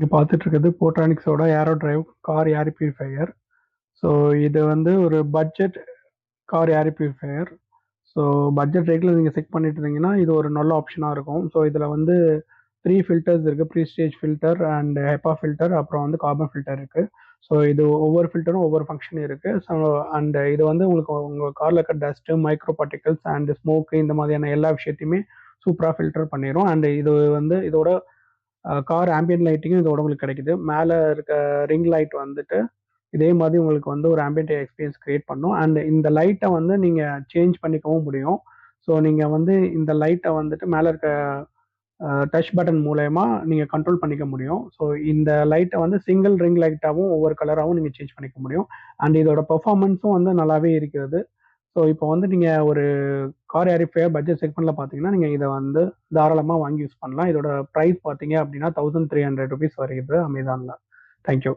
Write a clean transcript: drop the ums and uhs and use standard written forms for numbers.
இங்கே பார்த்துட்டு இருக்கிறது போட்ரானிக்ஸோட aero drive car air purifier. So இது வந்து ஒரு budget car air purifier. So budget ரேட்டில் நீங்கள் செக் பண்ணிட்டு இருந்தீங்கன்னா இது ஒரு நல்ல ஆப்ஷனாக இருக்கும். ஸோ இதில் வந்து 3 ஃபில்டர்ஸ் இருக்குது. Pre stage filter and HEPA filter, அப்புறம் வந்து கார்பன் ஃபில்டர் இருக்குது. ஸோ இது ஒவ்வொரு ஃபில்டரும் ஒவ்வொரு ஃபங்க்ஷன் இருக்குது. ஸோ அண்ட் இது வந்து உங்களுக்கு உங்கள் காரில் இருக்க dust, micro particles and smoke இந்த மாதிரியான எல்லா விஷயத்தையுமே சூப்பராக ஃபில்டர் பண்ணிடும். அண்ட் இது வந்து இதோட கார் ஆம்பியன்ட் லைட்டிங்கும் இதோட உங்களுக்கு கிடைக்குது. மேலே இருக்க ரிங் லைட் வந்துட்டு இதே மாதிரி உங்களுக்கு வந்து ஒரு ஆம்பியன்ட் எக்ஸ்பீரியன்ஸ் கிரியேட் பண்ணும். அண்ட் இந்த லைட்டை வந்து நீங்கள் சேஞ்ச் பண்ணிக்கவும் முடியும். ஸோ நீங்கள் வந்து இந்த லைட்டை வந்துட்டு மேலே இருக்க டச் பட்டன் மூலயமா நீங்கள் கண்ட்ரோல் பண்ணிக்க முடியும். ஸோ இந்த லைட்டை வந்து சிங்கிள் ரிங் லைட்டாகவும் ஒவ்வொரு கலராகவும் நீங்கள் சேஞ்ச் பண்ணிக்க முடியும். அண்ட் இதோட பெர்ஃபார்மன்ஸும் வந்து நல்லாவே இருக்கிறது. ஸோ இப்போ வந்து நீங்கள் ஒரு கார் ஏரிஃபையர் பட்ஜெட் செக்மெண்ட்டில் பார்த்தீங்கன்னா நீங்கள் இதை வந்து தாராளமாக வாங்கி யூஸ் பண்ணலாம். இதோட ப்ரைஸ் பார்த்தீங்க அப்படின்னா 1300 rupees வருகிறது அமேசானில். தேங்க்யூ.